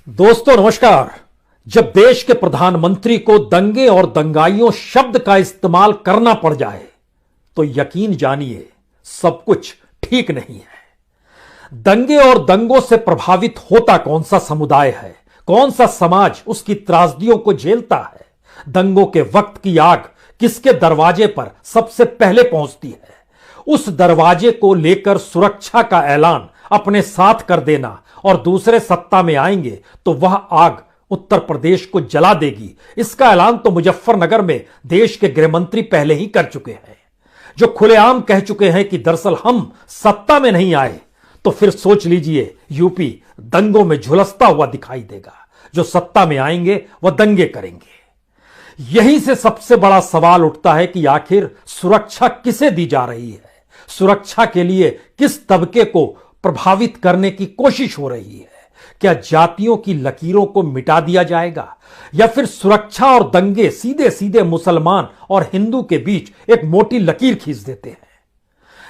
दोस्तों नमस्कार। जब देश के प्रधानमंत्री को दंगे और दंगाइयों शब्द का इस्तेमाल करना पड़ जाए तो यकीन जानिए सब कुछ ठीक नहीं है। दंगे और दंगों से प्रभावित होता कौन सा समुदाय है, कौन सा समाज उसकी त्रासदियों को झेलता है, दंगों के वक्त की आग किसके दरवाजे पर सबसे पहले पहुंचती है, उस दरवाजे को लेकर सुरक्षा का ऐलान अपने साथ कर देना और दूसरे सत्ता में आएंगे तो वह आग उत्तर प्रदेश को जला देगी, इसका ऐलान तो मुजफ्फरनगर में देश के गृह मंत्री पहले ही कर चुके हैं, जो खुलेआम कह चुके हैं कि दरअसल हम सत्ता में नहीं आए। तो फिर सोच लीजिए यूपी दंगों में झुलसता हुआ दिखाई देगा, जो सत्ता में आएंगे वह दंगे करेंगे। यहीं से सबसे बड़ा सवाल उठता है कि आखिर सुरक्षा किसे दी जा रही है, सुरक्षा के लिए किस तबके को प्रभावित करने की कोशिश हो रही है। क्या जातियों की लकीरों को मिटा दिया जाएगा या फिर सुरक्षा और दंगे सीधे सीधे मुसलमान और हिंदू के बीच एक मोटी लकीर खींच देते हैं।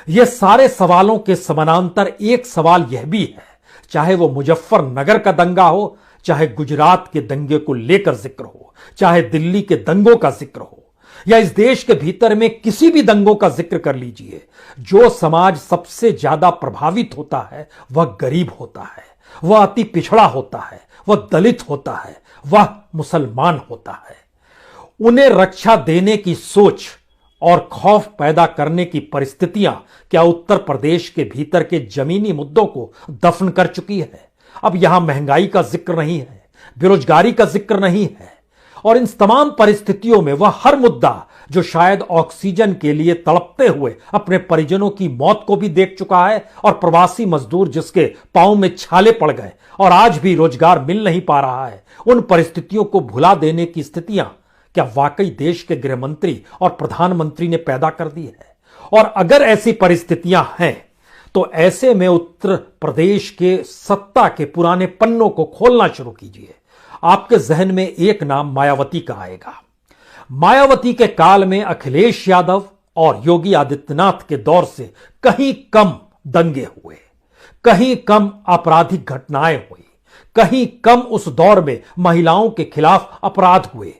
यह सारे सवालों के समानांतर एक सवाल यह भी है, चाहे वो मुजफ्फरनगर का दंगा हो, चाहे गुजरात के दंगे को लेकर जिक्र हो, चाहे दिल्ली के दंगों का जिक्र हो, या इस देश के भीतर में किसी भी दंगों का जिक्र कर लीजिए, जो समाज सबसे ज्यादा प्रभावित होता है वह गरीब होता है, वह अति पिछड़ा होता है, वह दलित होता है, वह मुसलमान होता है। उन्हें रक्षा देने की सोच और खौफ पैदा करने की परिस्थितियां क्या उत्तर प्रदेश के भीतर के जमीनी मुद्दों को दफन कर चुकी है। अब यहां महंगाई का जिक्र नहीं है, बेरोजगारी का जिक्र नहीं है, और इन तमाम परिस्थितियों में वह हर मुद्दा जो शायद ऑक्सीजन के लिए तड़पते हुए अपने परिजनों की मौत को भी देख चुका है, और प्रवासी मजदूर जिसके पांव में छाले पड़ गए और आज भी रोजगार मिल नहीं पा रहा है, उन परिस्थितियों को भुला देने की स्थितियां क्या वाकई देश के गृह मंत्री और प्रधानमंत्री ने पैदा कर दी है। और अगर ऐसी परिस्थितियां हैं तो ऐसे में उत्तर प्रदेश के सत्ता के पुराने पन्नों को खोलना शुरू कीजिए। आपके जहन में एक नाम मायावती का आएगा। मायावती के काल में अखिलेश यादव और योगी आदित्यनाथ के दौर से कहीं कम दंगे हुए, कहीं कम आपराधिक घटनाएं हुई, कहीं कम उस दौर में महिलाओं के खिलाफ अपराध हुए।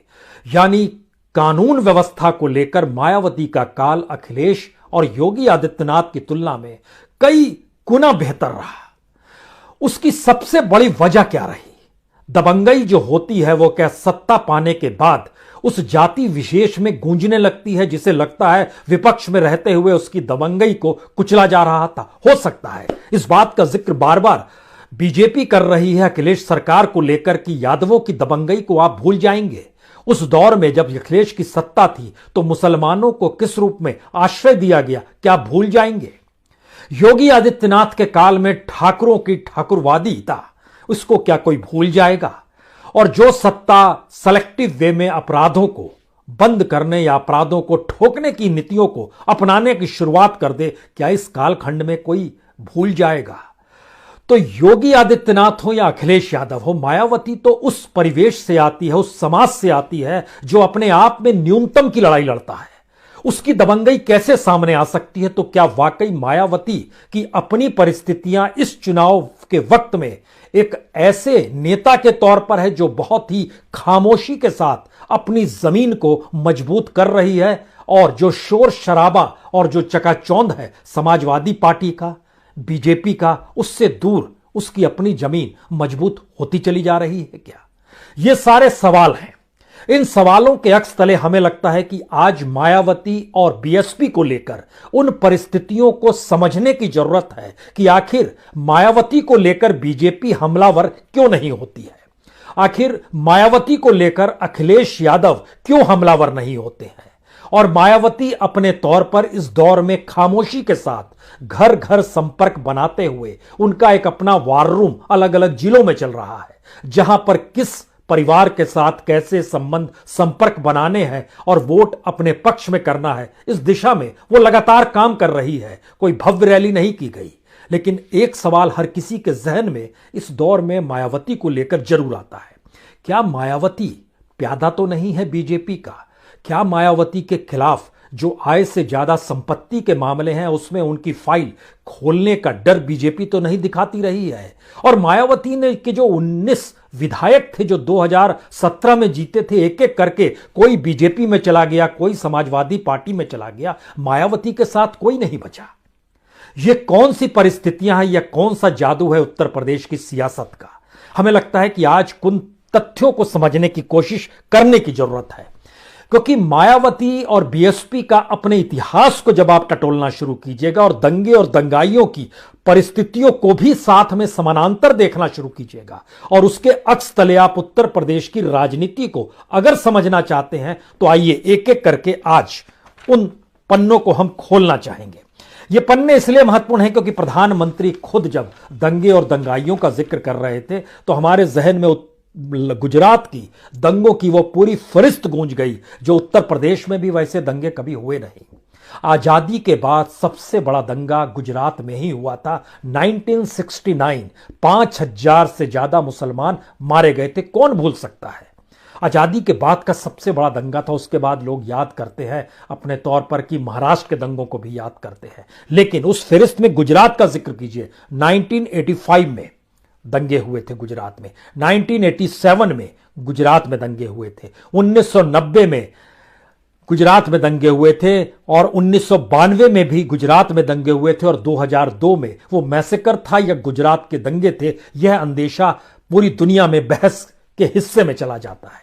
यानी कानून व्यवस्था को लेकर मायावती का काल अखिलेश और योगी आदित्यनाथ की तुलना में कई गुना बेहतर रहा। उसकी सबसे बड़ी वजह क्या रही? दबंगई जो होती है वो क्या सत्ता पाने के बाद उस जाति विशेष में गूंजने लगती है, जिसे लगता है विपक्ष में रहते हुए उसकी दबंगई को कुचला जा रहा था? हो सकता है इस बात का जिक्र बार बार बीजेपी कर रही है अखिलेश सरकार को लेकर कि यादवों की दबंगई को आप भूल जाएंगे। उस दौर में जब अखिलेश की सत्ता थी तो मुसलमानों को किस रूप में आश्रय दिया गया, क्या आप भूल जाएंगे? योगी आदित्यनाथ के काल में ठाकुरों की ठाकुरवादी था, उसको क्या कोई भूल जाएगा? और जो सत्ता सेलेक्टिव वे में अपराधों को बंद करने या अपराधों को ठोकने की नीतियों को अपनाने की शुरुआत कर दे, क्या इस कालखंड में कोई भूल जाएगा? तो योगी आदित्यनाथ हो या अखिलेश यादव हो, मायावती तो उस परिवेश से आती है, उस समाज से आती है जो अपने आप में न्यूनतम की लड़ाई लड़ता है। उसकी दबंगई कैसे सामने आ सकती है? तो क्या वाकई मायावती की अपनी परिस्थितियां इस चुनाव के वक्त में एक ऐसे नेता के तौर पर है जो बहुत ही खामोशी के साथ अपनी जमीन को मजबूत कर रही है, और जो शोर शराबा और जो चकाचौंध है समाजवादी पार्टी का, बीजेपी का, उससे दूर उसकी अपनी जमीन मजबूत होती चली जा रही है क्या? ये सारे सवाल हैं। इन सवालों के अक्स तले हमें लगता है कि आज मायावती और बीएसपी को लेकर उन परिस्थितियों को समझने की जरूरत है कि आखिर मायावती को लेकर बीजेपी हमलावर क्यों नहीं होती है, आखिर मायावती को लेकर अखिलेश यादव क्यों हमलावर नहीं होते हैं, और मायावती अपने तौर पर इस दौर में खामोशी के साथ घर घर संपर्क बनाते हुए उनका एक अपना वार रूम अलग अलग जिलों में चल रहा है, जहां पर किस परिवार के साथ कैसे संबंध संपर्क बनाने हैं और वोट अपने पक्ष में करना है, इस दिशा में वो लगातार काम कर रही है। कोई भव्य रैली नहीं की गई, लेकिन एक सवाल हर किसी के जहन में इस दौर में मायावती को लेकर जरूर आता है, क्या मायावती प्यादा तो नहीं है बीजेपी का? क्या मायावती के खिलाफ जो आय से ज्यादा संपत्ति के मामले हैं उसमें उनकी फाइल खोलने का डर बीजेपी तो नहीं दिखाती रही है। और मायावती ने के जो 19 विधायक थे जो 2017 में जीते थे, एक एक करके कोई बीजेपी में चला गया, कोई समाजवादी पार्टी में चला गया, मायावती के साथ कोई नहीं बचा। ये कौन सी परिस्थितियां हैं या कौन सा जादू है उत्तर प्रदेश की सियासत का? हमें लगता है कि आज कुछ तथ्यों को समझने की कोशिश करने की जरूरत है, क्योंकि मायावती और बीएसपी का अपने इतिहास को जब आप टटोलना शुरू कीजिएगा और दंगे और दंगाइयों की परिस्थितियों को भी साथ में समानांतर देखना शुरू कीजिएगा और उसके अक्स तले आप उत्तर प्रदेश की राजनीति को अगर समझना चाहते हैं तो आइए एक एक करके आज उन पन्नों को हम खोलना चाहेंगे। ये पन्ने इसलिए महत्वपूर्ण हैं क्योंकि प्रधानमंत्री खुद जब दंगे और दंगाइयों का जिक्र कर रहे थे तो हमारे जहन में गुजरात की दंगों की वो पूरी फरिस्त गूंज गई जो उत्तर प्रदेश में भी वैसे दंगे कभी हुए नहीं। आजादी के बाद सबसे बड़ा दंगा गुजरात में ही हुआ था 1969। 5,000 से ज्यादा मुसलमान मारे गए थे, कौन भूल सकता है। आजादी के बाद का सबसे बड़ा दंगा था। उसके बाद लोग याद करते हैं अपने तौर पर कि महाराष्ट्र के दंगों को भी याद करते हैं, लेकिन उस फहरिस्त में गुजरात का जिक्र कीजिए। 1985 में दंगे हुए थे गुजरात में, 1987 में गुजरात में दंगे हुए थे, 1990 में गुजरात में दंगे हुए थे और 1992 में भी गुजरात में दंगे हुए थे और 2002 में वो मैसेकर था या गुजरात के दंगे थे, यह अंदेशा पूरी दुनिया में बहस के हिस्से में चला जाता है।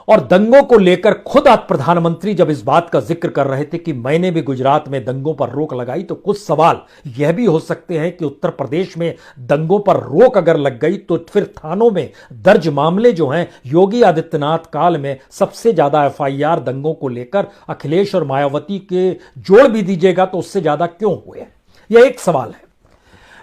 और दंगों को लेकर खुद आज प्रधानमंत्री जब इस बात का जिक्र कर रहे थे कि मैंने भी गुजरात में दंगों पर रोक लगाई, तो कुछ सवाल यह भी हो सकते हैं कि उत्तर प्रदेश में दंगों पर रोक अगर लग गई तो फिर थानों में दर्ज मामले जो हैं, योगी आदित्यनाथ काल में सबसे ज्यादा एफआईआर दंगों को लेकर अखिलेश और मायावती के जोड़ भी दीजिएगा तो उससे ज्यादा क्यों हुए, यह एक सवाल है।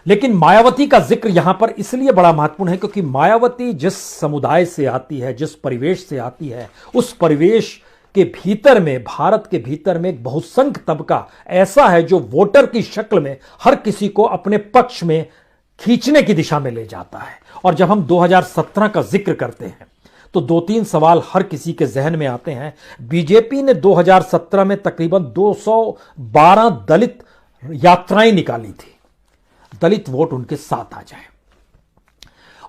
लेकिन मायावती का जिक्र यहां पर इसलिए बड़ा महत्वपूर्ण है क्योंकि मायावती जिस समुदाय से आती है, जिस परिवेश से आती है, उस परिवेश के भीतर में, भारत के भीतर में एक बहुसंख्यक तबका ऐसा है जो वोटर की शक्ल में हर किसी को अपने पक्ष में खींचने की दिशा में ले जाता है। और जब हम 2017 का जिक्र करते हैं तो 2-3 सवाल हर किसी के जहन में आते हैं। बीजेपी ने 2017 में तकरीबन 212 दलित यात्राएं निकाली थी, दलित वोट उनके साथ आ जाए।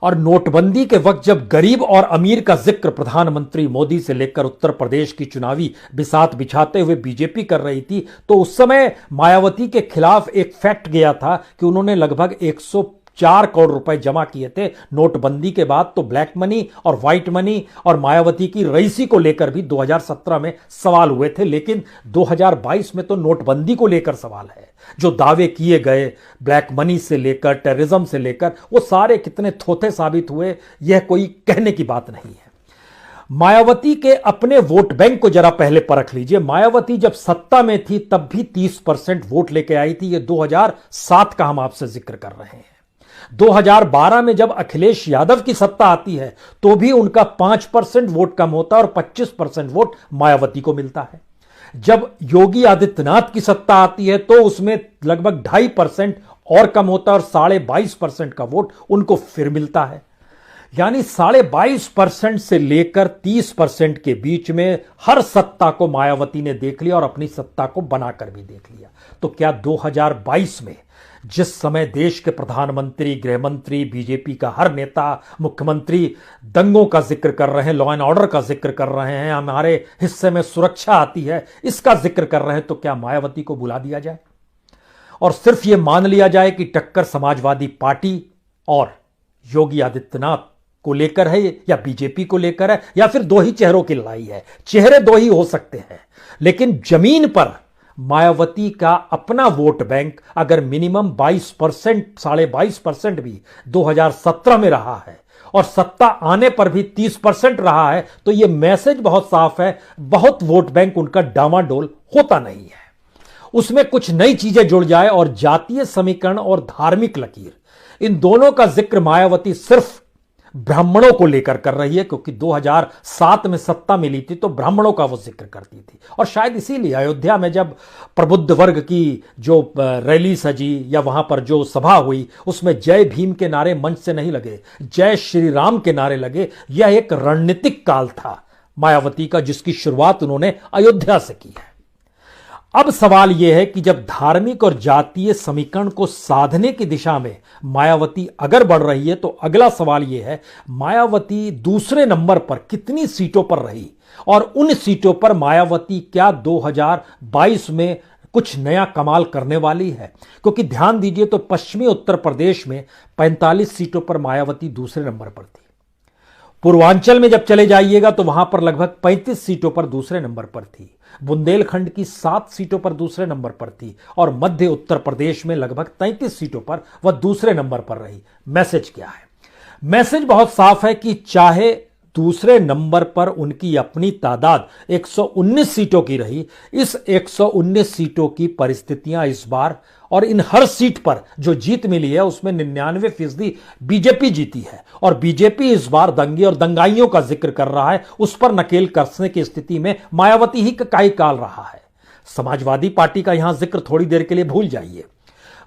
और नोटबंदी के वक्त जब गरीब और अमीर का जिक्र प्रधानमंत्री मोदी से लेकर उत्तर प्रदेश की चुनावी बिसात बिछाते हुए बीजेपी कर रही थी, तो उस समय मायावती के खिलाफ एक फैक्ट गया था कि उन्होंने लगभग 104 करोड़ रुपए जमा किए थे। नोटबंदी के बाद तो ब्लैक मनी और व्हाइट मनी और मायावती की रईसी को लेकर भी 2017 में सवाल हुए थे, लेकिन 2022 में तो नोटबंदी को लेकर सवाल है। जो दावे किए गए ब्लैक मनी से लेकर टेररिज्म से लेकर, वो सारे कितने थोथे साबित हुए, यह कोई कहने की बात नहीं है। मायावती के अपने वोट बैंक को जरा पहले परख लीजिए। मायावती जब सत्ता में थी तब भी 30% वोट लेके आई थी। ये 2007 का हम आपसे जिक्र कर रहे हैं। 2012 में जब अखिलेश यादव की सत्ता आती है तो भी उनका 5% वोट कम होता है और 25% वोट मायावती को मिलता है। जब योगी आदित्यनाथ की सत्ता आती है तो उसमें लगभग 2.5% और कम होता है और 22.5% का वोट उनको फिर मिलता है। यानी 22.5% से लेकर 30% के बीच में हर सत्ता को मायावती ने देख लिया और अपनी सत्ता को बनाकर भी देख लिया। तो क्या 2022 में जिस समय देश के प्रधानमंत्री, गृहमंत्री, बीजेपी का हर नेता, मुख्यमंत्री दंगों का जिक्र कर रहे हैं, लॉ एंड ऑर्डर का जिक्र कर रहे हैं, हमारे हिस्से में सुरक्षा आती है, इसका जिक्र कर रहे हैं, तो क्या मायावती को बुला दिया जाए और सिर्फ यह मान लिया जाए कि टक्कर समाजवादी पार्टी और योगी आदित्यनाथ को लेकर है या बीजेपी को लेकर है या फिर दो ही चेहरों की लड़ाई है? चेहरे दो ही हो सकते हैं, लेकिन जमीन पर मायावती का अपना वोट बैंक अगर मिनिमम 22%, 22.5% भी 2017 में रहा है और सत्ता आने पर भी 30% रहा है, तो यह मैसेज बहुत साफ है, बहुत वोट बैंक उनका डामाडोल होता नहीं है। उसमें कुछ नई चीजें जुड़ जाए और जातीय समीकरण और धार्मिक लकीर, इन दोनों का जिक्र मायावती सिर्फ ब्राह्मणों को लेकर कर रही है, क्योंकि 2007 में सत्ता मिली थी तो ब्राह्मणों का वो जिक्र करती थी। और शायद इसीलिए अयोध्या में जब प्रबुद्ध वर्ग की जो रैली सजी या वहां पर जो सभा हुई, उसमें जय भीम के नारे मंच से नहीं लगे, जय श्री राम के नारे लगे। यह एक रणनीतिक काल था मायावती का, जिसकी शुरुआत उन्होंने अयोध्या से की है। अब सवाल यह है कि जब धार्मिक और जातीय समीकरण को साधने की दिशा में मायावती अगर बढ़ रही है, तो अगला सवाल यह है, मायावती दूसरे नंबर पर कितनी सीटों पर रही और उन सीटों पर मायावती क्या 2022 में कुछ नया कमाल करने वाली है? क्योंकि ध्यान दीजिए तो पश्चिमी उत्तर प्रदेश में 45 सीटों पर मायावती दूसरे नंबर पर थी। पूर्वांचल में जब चले जाइएगा तो वहां पर लगभग 35 सीटों पर दूसरे नंबर पर थी। बुंदेलखंड की 7 सीटों पर दूसरे नंबर पर थी और मध्य उत्तर प्रदेश में लगभग 33 सीटों पर वह दूसरे नंबर पर रही। मैसेज क्या है? मैसेज बहुत साफ है कि चाहे दूसरे नंबर पर उनकी अपनी तादाद 119 सीटों की रही, इस 119 सीटों की परिस्थितियां इस बार और इन हर सीट पर जो जीत मिली है उसमें 99% बीजेपी जीती है और बीजेपी इस बार दंगे और दंगाइयों का जिक्र कर रहा है। उस पर नकेल कसने की स्थिति में मायावती ही का काल रहा है। समाजवादी पार्टी का यहां जिक्र थोड़ी देर के लिए भूल जाइए।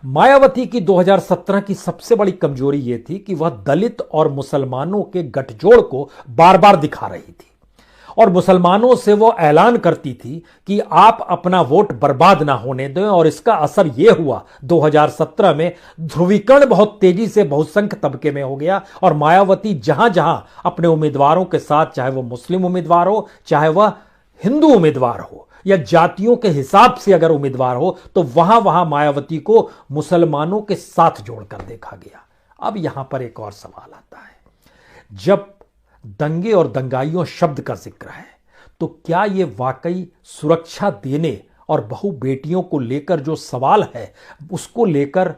मायावती की 2017 की सबसे बड़ी कमजोरी यह थी कि वह दलित और मुसलमानों के गठजोड़ को बार बार दिखा रही थी और मुसलमानों से वो ऐलान करती थी कि आप अपना वोट बर्बाद ना होने दें, और इसका असर यह हुआ 2017 में ध्रुवीकरण बहुत तेजी से बहुसंख्य तबके में हो गया और मायावती जहां जहां अपने उम्मीदवारों के साथ, चाहे वह मुस्लिम उम्मीदवार हो, चाहे वह हिंदू उम्मीदवार हो या जातियों के हिसाब से अगर उम्मीदवार हो, तो वहां वहां मायावती को मुसलमानों के साथ जोड़कर देखा गया। अब यहां पर एक और सवाल आता है, जब दंगे और दंगाइयों शब्द का जिक्र है तो क्या यह वाकई सुरक्षा देने और बहु बेटियों को लेकर जो सवाल है उसको लेकर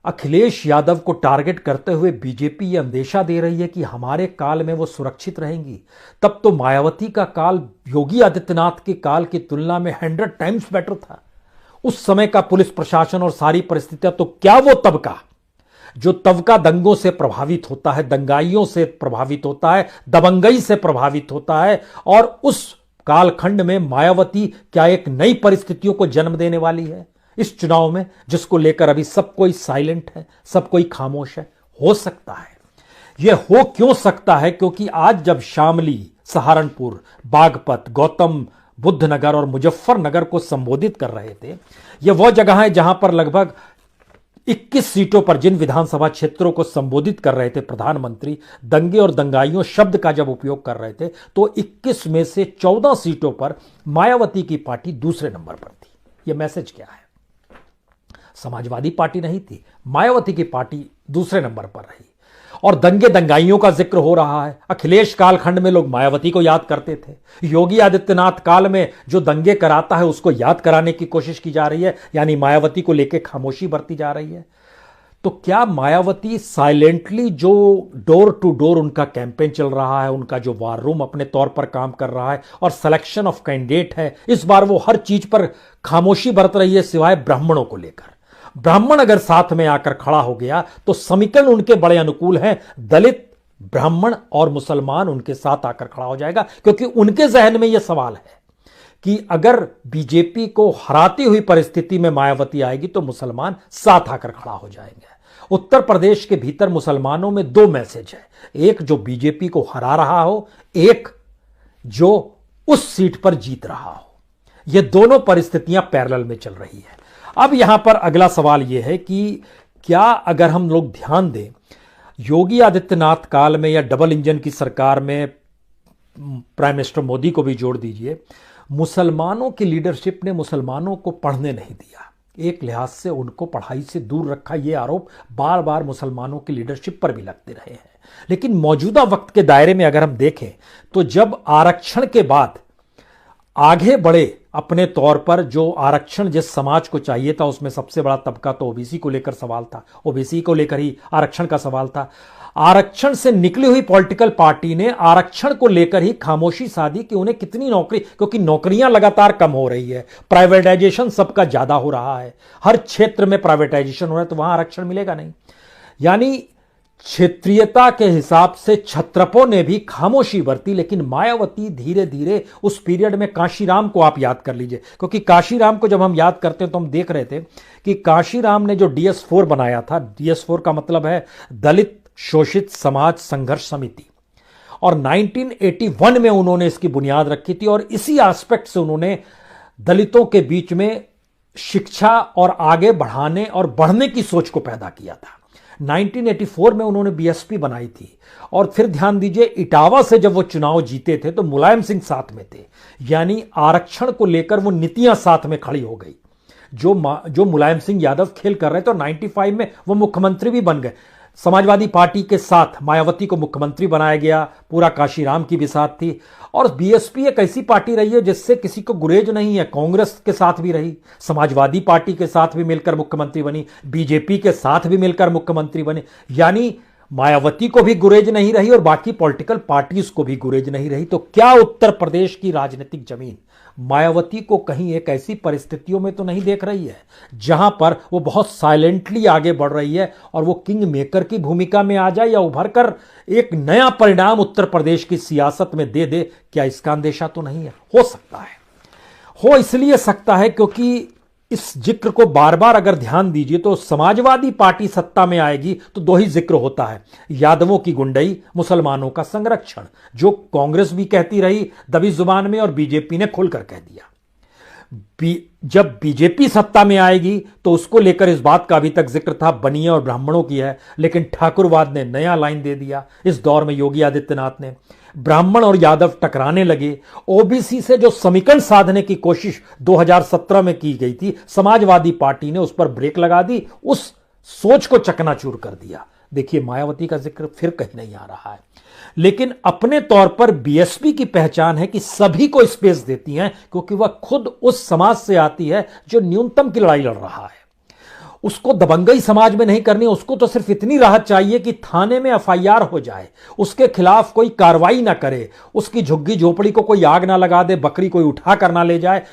अखिलेश यादव को टारगेट करते हुए बीजेपी यह अंदेशा दे रही है कि हमारे काल में वो सुरक्षित रहेंगी? तब तो मायावती का काल योगी आदित्यनाथ के काल की तुलना में 100 टाइम्स बेटर था। उस समय का पुलिस प्रशासन और सारी परिस्थितियां, तो क्या वो तबका जो तबका दंगों से प्रभावित होता है, दंगाइयों से प्रभावित होता है, दबंगई से प्रभावित होता है, और उस कालखंड में मायावती क्या एक नई परिस्थितियों को जन्म देने वाली है इस चुनाव में, जिसको लेकर अभी सब कोई साइलेंट है, सब कोई खामोश है? हो सकता है, यह हो क्यों सकता है? क्योंकि आज जब शामली, सहारनपुर, बागपत, गौतम बुद्ध नगर और मुजफ्फरनगर को संबोधित कर रहे थे, यह वह जगह है जहां पर लगभग 21 सीटों पर जिन विधानसभा क्षेत्रों को संबोधित कर रहे थे प्रधानमंत्री, दंगे और दंगाइयों शब्द का जब उपयोग कर रहे थे, तो 21 में से 14 सीटों पर मायावती की पार्टी दूसरे नंबर पर थी। यह मैसेज क्या है? समाजवादी पार्टी नहीं थी, मायावती की पार्टी दूसरे नंबर पर रही और दंगे दंगाइयों का जिक्र हो रहा है। अखिलेश कालखंड में लोग मायावती को याद करते थे, योगी आदित्यनाथ काल में जो दंगे कराता है उसको याद कराने की कोशिश की जा रही है, यानी मायावती को लेकर खामोशी बरती जा रही है। तो क्या मायावती साइलेंटली, जो डोर टू डोर उनका कैंपेन चल रहा है, उनका जो वार रूम अपने तौर पर काम कर रहा है और सिलेक्शन ऑफ कैंडिडेट है, इस बार वो हर चीज पर खामोशी बरत रही है सिवाय ब्राह्मणों को लेकर? ब्राह्मण अगर साथ में आकर खड़ा हो गया तो समीकरण उनके बड़े अनुकूल हैं, दलित, ब्राह्मण और मुसलमान उनके साथ आकर खड़ा हो जाएगा, क्योंकि उनके जहन में यह सवाल है कि अगर बीजेपी को हराती हुई परिस्थिति में मायावती आएगी तो मुसलमान साथ आकर खड़ा हो जाएंगे। उत्तर प्रदेश के भीतर मुसलमानों में 2 मैसेज है, एक जो बीजेपी को हरा रहा हो, एक जो उस सीट पर जीत रहा हो। ये दोनों परिस्थितियां पैरेलल में चल रही है। अब यहां पर अगला सवाल यह है कि क्या अगर हम लोग ध्यान दें, योगी आदित्यनाथ काल में या डबल इंजन की सरकार में, प्राइम मिनिस्टर मोदी को भी जोड़ दीजिए, मुसलमानों की लीडरशिप ने मुसलमानों को पढ़ने नहीं दिया, एक लिहाज से उनको पढ़ाई से दूर रखा। यह आरोप बार बार मुसलमानों की लीडरशिप पर भी लगते रहे हैं। लेकिन मौजूदा वक्त के दायरे में अगर हम देखें तो जब आरक्षण के बाद आगे बढ़े अपने तौर पर, जो आरक्षण जिस समाज को चाहिए था उसमें सबसे बड़ा तबका तो ओबीसी को लेकर सवाल था, ओबीसी को लेकर ही आरक्षण का सवाल था। आरक्षण से निकली हुई पॉलिटिकल पार्टी ने आरक्षण को लेकर ही खामोशी साधी कि उन्हें कितनी नौकरी, क्योंकि नौकरियां लगातार कम हो रही है, प्राइवेटाइजेशन सबका ज्यादा हो रहा है, हर क्षेत्र में प्राइवेटाइजेशन हो रहा है, तो वहां आरक्षण मिलेगा नहीं। यानी क्षेत्रीयता के हिसाब से क्षत्रपों ने भी खामोशी बरती, लेकिन मायावती धीरे धीरे उस पीरियड में, काशीराम को आप याद कर लीजिए, क्योंकि काशीराम को जब हम याद करते हैं तो हम देख रहे थे कि काशीराम ने जो DS4 बनाया था, DS4 का मतलब है दलित शोषित समाज संघर्ष समिति, और 1981 में उन्होंने इसकी बुनियाद रखी थी और इसी एस्पेक्ट से उन्होंने दलितों के बीच में शिक्षा और आगे बढ़ाने और बढ़ने की सोच को पैदा किया था। 1984 में उन्होंने बीएसपी बनाई थी और फिर ध्यान दीजिए इटावा से जब वो चुनाव जीते थे तो मुलायम सिंह साथ में थे, यानी आरक्षण को लेकर वो नीतियां साथ में खड़ी हो गई। जो मुलायम सिंह यादव खेल कर रहे थे और 95 में वो मुख्यमंत्री भी बन गए। समाजवादी पार्टी के साथ मायावती को मुख्यमंत्री बनाया गया, पूरा काशीराम की भी साथ थी। और बीएसपी एक ऐसी पार्टी रही है जिससे किसी को गुरेज नहीं है। कांग्रेस के साथ भी रही, समाजवादी पार्टी के साथ भी मिलकर मुख्यमंत्री बनी, बीजेपी के साथ भी मिलकर मुख्यमंत्री बने, यानी मायावती को भी गुरेज नहीं रही और बाकी पॉलिटिकल पार्टीज को भी गुरेज नहीं रही। तो क्या उत्तर प्रदेश की राजनीतिक जमीन मायावती को कहीं एक ऐसी परिस्थितियों में तो नहीं देख रही है जहां पर वो बहुत साइलेंटली आगे बढ़ रही है और वो किंग मेकर की भूमिका में आ जाए या उभर कर एक नया परिणाम उत्तर प्रदेश की सियासत में दे दे? क्या इसका अंदेशा तो नहीं है? हो सकता है, हो इसलिए सकता है क्योंकि इस जिक्र को बार बार अगर ध्यान दीजिए तो समाजवादी पार्टी सत्ता में आएगी तो दो ही जिक्र होता है, यादवों की गुंडई, मुसलमानों का संरक्षण, जो कांग्रेस भी कहती रही दबी जुबान में और बीजेपी ने खुलकर कह दिया। जब बीजेपी सत्ता में आएगी तो उसको लेकर इस बात का अभी तक जिक्र था बनिए और ब्राह्मणों की है, लेकिन ठाकुरवाद ने नया लाइन दे दिया इस दौर में योगी आदित्यनाथ ने। ब्राह्मण और यादव टकराने लगे। ओबीसी से जो समीकरण साधने की कोशिश 2017 में की गई थी, समाजवादी पार्टी ने उस पर ब्रेक लगा दी, उस सोच को चकनाचूर कर दिया। देखिए मायावती का जिक्र फिर कहीं नहीं आ रहा है, लेकिन अपने तौर पर बीएसपी की पहचान है कि सभी को स्पेस देती हैं क्योंकि वह खुद उस समाज से आती है जो न्यूनतम की लड़ाई लड़ रहा है। उसको दबंगई समाज में नहीं करनी, उसको तो सिर्फ इतनी राहत चाहिए कि थाने में एफआईआर हो जाए, उसके खिलाफ कोई कार्रवाई ना करे, उसकी झुग्गी झोपड़ी को कोई आग ना लगा दे, बकरी कोई उठा कर ना ले जाए,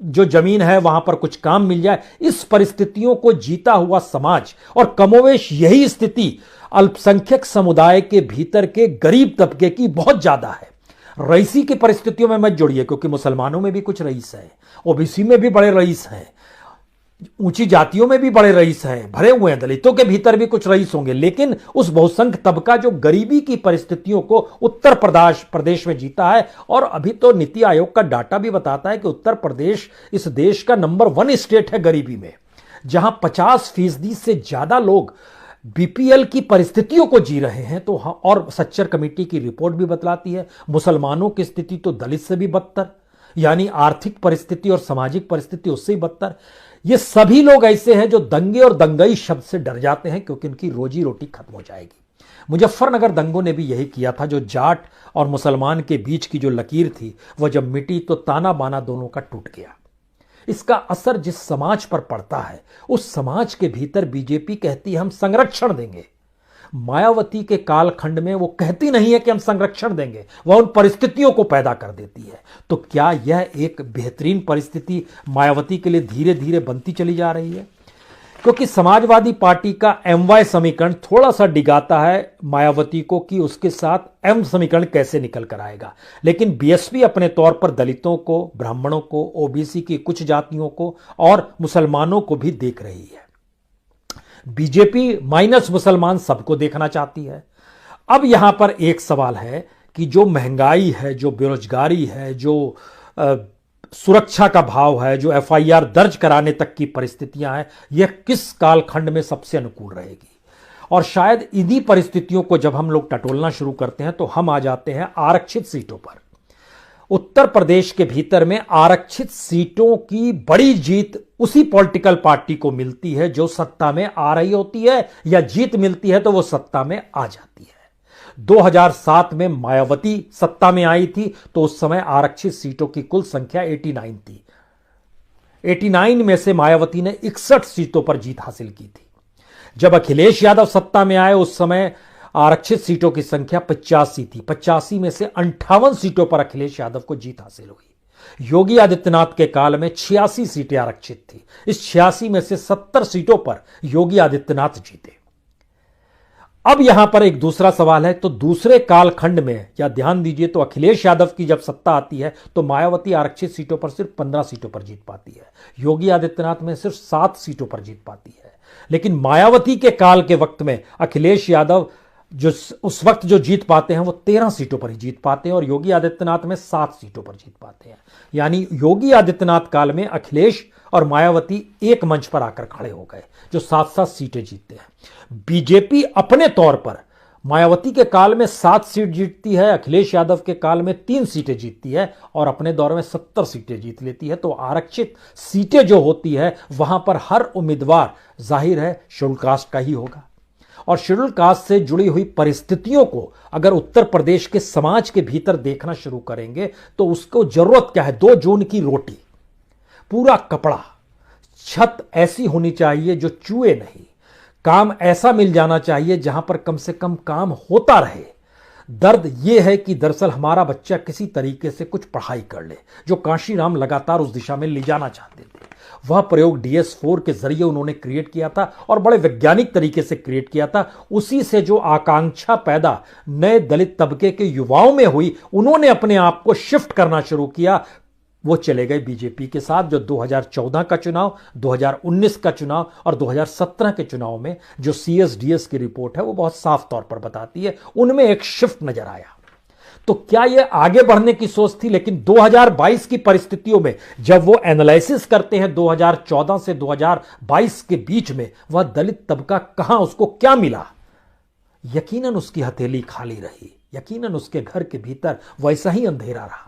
जो जमीन है वहां पर कुछ काम मिल जाए। इस परिस्थितियों को जीता हुआ समाज, और कमोवेश यही स्थिति अल्पसंख्यक समुदाय के भीतर के गरीब तबके की बहुत ज्यादा है। रईसी की परिस्थितियों में मत जोड़िए क्योंकि मुसलमानों में भी कुछ रईस है, ओबीसी में भी बड़े रईस हैं, ऊंची जातियों में भी बड़े रईस हैं, भरे हुए हैं, दलितों के भीतर भी कुछ रईस होंगे, लेकिन उस बहुसंख्यक तबका जो गरीबी की परिस्थितियों को उत्तर प्रदेश में जीता है। और अभी तो नीति आयोग का डाटा भी बताता है कि उत्तर प्रदेश इस देश का नंबर 1 स्टेट है गरीबी में, जहां 50% से ज्यादा लोग बीपीएल की परिस्थितियों को जी रहे हैं। तो और सच्चर कमेटी की रिपोर्ट भी बतलाती है मुसलमानों की स्थिति तो दलित से भी बदतर, यानी आर्थिक परिस्थिति और सामाजिक परिस्थिति उससे ही बदतर। ये सभी लोग ऐसे हैं जो दंगे और दंगई शब्द से डर जाते हैं क्योंकि उनकी रोजी रोटी खत्म हो जाएगी। मुजफ्फरनगर दंगों ने भी यही किया था, जो जाट और मुसलमान के बीच की जो लकीर थी वह जब मिटी तो ताना बाना दोनों का टूट गया। इसका असर जिस समाज पर पड़ता है उस समाज के भीतर बीजेपी कहती है हम संरक्षण देंगे। मायावती के कालखंड में वो कहती नहीं है कि हम संरक्षण देंगे, वह उन परिस्थितियों को पैदा कर देती है। तो क्या यह एक बेहतरीन परिस्थिति मायावती के लिए धीरे धीरे बनती चली जा रही है? क्योंकि समाजवादी पार्टी का एमवाय समीकरण थोड़ा सा डिगाता है मायावती को कि उसके साथ एम समीकरण कैसे निकल कर आएगा, लेकिन बीएसपी अपने तौर पर दलितों को, ब्राह्मणों को, ओबीसी की कुछ जातियों को और मुसलमानों को भी देख रही है। बीजेपी माइनस मुसलमान सबको देखना चाहती है। अब यहां पर एक सवाल है कि जो महंगाई है, जो बेरोजगारी है, जो सुरक्षा का भाव है, जो एफआईआर दर्ज कराने तक की परिस्थितियां हैं, यह किस कालखंड में सबसे अनुकूल रहेगी? और शायद इन्हीं परिस्थितियों को जब हम लोग टटोलना शुरू करते हैं तो हम आ जाते हैं आरक्षित सीटों पर। उत्तर प्रदेश के भीतर में आरक्षित सीटों की बड़ी जीत उसी पॉलिटिकल पार्टी को मिलती है जो सत्ता में आ रही होती है, या जीत मिलती है तो वो सत्ता में आ जाती है। 2007 में मायावती सत्ता में आई थी तो उस समय आरक्षित सीटों की कुल संख्या 89 थी। 89 में से मायावती ने 61 सीटों पर जीत हासिल की थी। जब अखिलेश यादव सत्ता में आए उस समय आरक्षित सीटों की संख्या 85 थी। 85 में से 58 सीटों पर अखिलेश यादव को जीत हासिल हुई। योगी आदित्यनाथ के काल में 86 सीटें आरक्षित थी। इस 86 में से 70 सीटों पर योगी आदित्यनाथ जीते। अब यहां पर एक दूसरा सवाल है, तो दूसरे कालखंड में या ध्यान दीजिए तो अखिलेश यादव की जब सत्ता आती है तो मायावती आरक्षित सीटों पर सिर्फ 15 सीटों पर जीत पाती है, योगी आदित्यनाथ में सिर्फ 7 सीटों पर जीत पाती है। लेकिन मायावती के काल के वक्त में अखिलेश यादव जो उस वक्त जो जीत पाते हैं वो 13 सीटों पर ही जीत पाते हैं और योगी आदित्यनाथ में 7 सीटों पर जीत पाते हैं। यानी योगी आदित्यनाथ काल में अखिलेश और मायावती एक मंच पर आकर खड़े हो गए जो 7-7 सीटें जीतते हैं। बीजेपी अपने तौर पर मायावती के काल में 7 सीट जीतती है, अखिलेश यादव के काल में 3 सीटें जीतती है और अपने दौर में 70 सीटें जीत लेती है। तो आरक्षित सीटें जो होती है वहां पर हर उम्मीदवार जाहिर है शेड्यूल कास्ट का ही होगा और शेड्यूल कास्ट से जुड़ी हुई परिस्थितियों को अगर उत्तर प्रदेश के समाज के भीतर देखना शुरू करेंगे तो उसको जरूरत क्या है, 2 जून की रोटी, पूरा कपड़ा, छत ऐसी होनी चाहिए जो चूहे नहीं, काम ऐसा मिल जाना चाहिए जहां पर कम से कम काम होता रहे। दर्द यह है कि दरअसल हमारा बच्चा किसी तरीके से कुछ पढ़ाई कर ले, जो कांशीराम लगातार उस दिशा में ले जाना चाहते थे। वह प्रयोग DS4 के जरिए उन्होंने क्रिएट किया था और बड़े वैज्ञानिक तरीके से क्रिएट किया था। उसी से जो आकांक्षा पैदा नए दलित तबके के युवाओं में हुई, उन्होंने अपने आप को शिफ्ट करना शुरू किया। वो चले गए बीजेपी के साथ, जो 2014 का चुनाव, 2019 का चुनाव और 2017 के चुनाव में जो CSDS की रिपोर्ट है वो बहुत साफ तौर पर बताती है, उनमें एक शिफ्ट नजर आया। तो क्या यह आगे बढ़ने की सोच थी? लेकिन 2022 की परिस्थितियों में जब वो एनालिसिस करते हैं 2014 से 2022 के बीच में, वह दलित तबका कहां, उसको क्या मिला? यकीनन उसकी हथेली खाली रही, यकीनन उसके घर के भीतर वैसा ही अंधेरा रहा।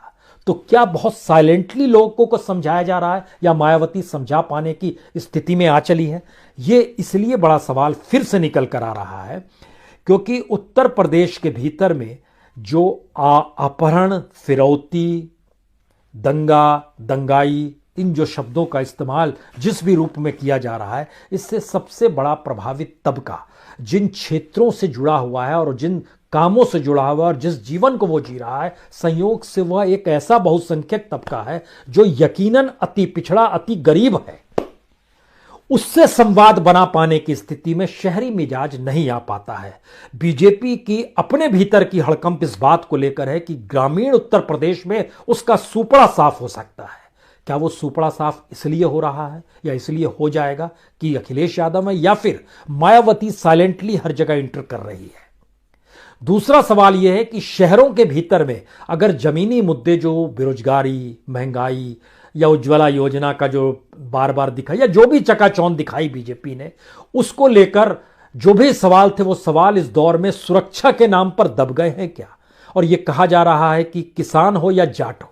तो क्या बहुत साइलेंटली लोगों को समझाया जा रहा है या मायावती समझा पाने की स्थिति में आ चली है? यह इसलिए बड़ा सवाल फिर से निकल कर आ रहा है क्योंकि उत्तर प्रदेश के भीतर में जो अपहरण, फिरौती, दंगा, दंगाई, इन जो शब्दों का इस्तेमाल जिस भी रूप में किया जा रहा है, इससे सबसे बड़ा प्रभावित तबका जिन क्षेत्रों से जुड़ा हुआ है और जिन कामों से जुड़ा हुआ है और जिस जीवन को वो जी रहा है, संयोग से वह एक ऐसा बहुसंख्यक तबका है जो यकीनन अति पिछड़ा, अति गरीब है। उससे संवाद बना पाने की स्थिति में शहरी मिजाज नहीं आ पाता है। बीजेपी की अपने भीतर की हड़कंप इस बात को लेकर है कि ग्रामीण उत्तर प्रदेश में उसका सुपड़ा साफ हो सकता है। क्या वो सुपड़ा साफ इसलिए हो रहा है या इसलिए हो जाएगा कि अखिलेश यादव है या फिर मायावती साइलेंटली हर जगह इंटर कर रही है? दूसरा सवाल यह है कि शहरों के भीतर में अगर जमीनी मुद्दे जो बेरोजगारी, महंगाई या उज्ज्वला योजना का जो बार बार दिखाई या जो भी चकाचौंध दिखाई बीजेपी ने, उसको लेकर जो भी सवाल थे वो सवाल इस दौर में सुरक्षा के नाम पर दब गए हैं क्या? और यह कहा जा रहा है कि किसान हो या जाट हो,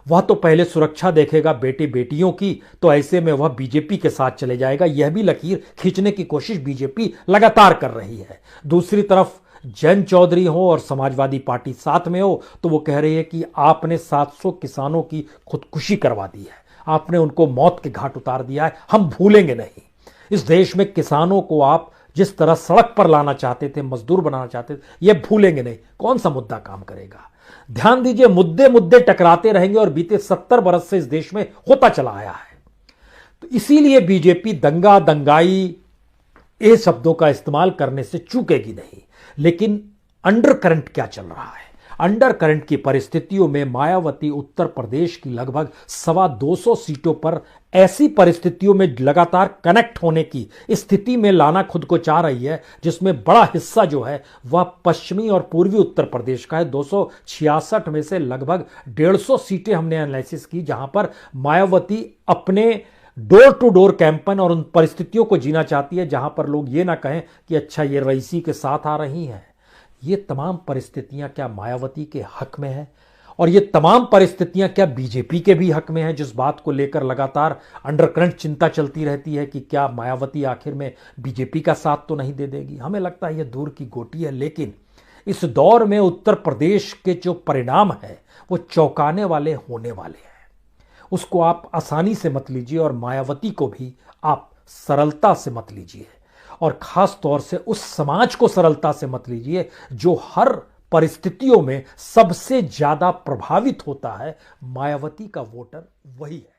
वह तो पहले सुरक्षा देखेगा बेटे बेटियों की, तो ऐसे में वह बीजेपी के साथ चले जाएगा। यह भी लकीर खींचने की कोशिश बीजेपी लगातार कर रही है। दूसरी तरफ जैन चौधरी हो और समाजवादी पार्टी साथ में हो तो वो कह रही है कि आपने 700 किसानों की खुदकुशी करवा दी है, आपने उनको मौत के घाट उतार दिया है, हम भूलेंगे नहीं। इस देश में किसानों को आप जिस तरह सड़क पर लाना चाहते थे, मजदूर बनाना चाहते थे, ये भूलेंगे नहीं। कौन सा मुद्दा काम करेगा? ध्यान दीजिए, मुद्दे मुद्दे टकराते रहेंगे और बीते 70 बरस से इस देश में होता चला आया है। तो इसीलिए बीजेपी दंगा, दंगाई ये शब्दों का इस्तेमाल करने से चूकेगी नहीं। लेकिन अंडर करंट क्या चल रहा है? अंडर करंट की परिस्थितियों में मायावती उत्तर प्रदेश की लगभग 225 सीटों पर ऐसी परिस्थितियों में लगातार कनेक्ट होने की स्थिति में लाना खुद को चाह रही है जिसमें बड़ा हिस्सा जो है वह पश्चिमी और पूर्वी उत्तर प्रदेश का है। 266 में से लगभग 150 सीटें हमने एनालिसिस की जहां पर मायावती अपने डोर टू डोर कैंपेन और उन परिस्थितियों को जीना चाहती है जहां पर लोग ये ना कहें कि अच्छा ये रईसी के साथ आ रही हैं। ये तमाम परिस्थितियां क्या मायावती के हक में है? और ये तमाम परिस्थितियां क्या बीजेपी के भी हक में है, जिस बात को लेकर लगातार अंडरकरंट चिंता चलती रहती है कि क्या मायावती आखिर में बीजेपी का साथ तो नहीं दे देगी? हमें लगता है ये दूर की गोटी है, लेकिन इस दौर में उत्तर प्रदेश के जो परिणाम है वो चौंकाने वाले होने वाले हैं। उसको आप आसानी से मत लीजिए और मायावती को भी आप सरलता से मत लीजिए, और खास तौर से उस समाज को सरलता से मत लीजिए जो हर परिस्थितियों में सबसे ज्यादा प्रभावित होता है। मायावती का वोटर वही है।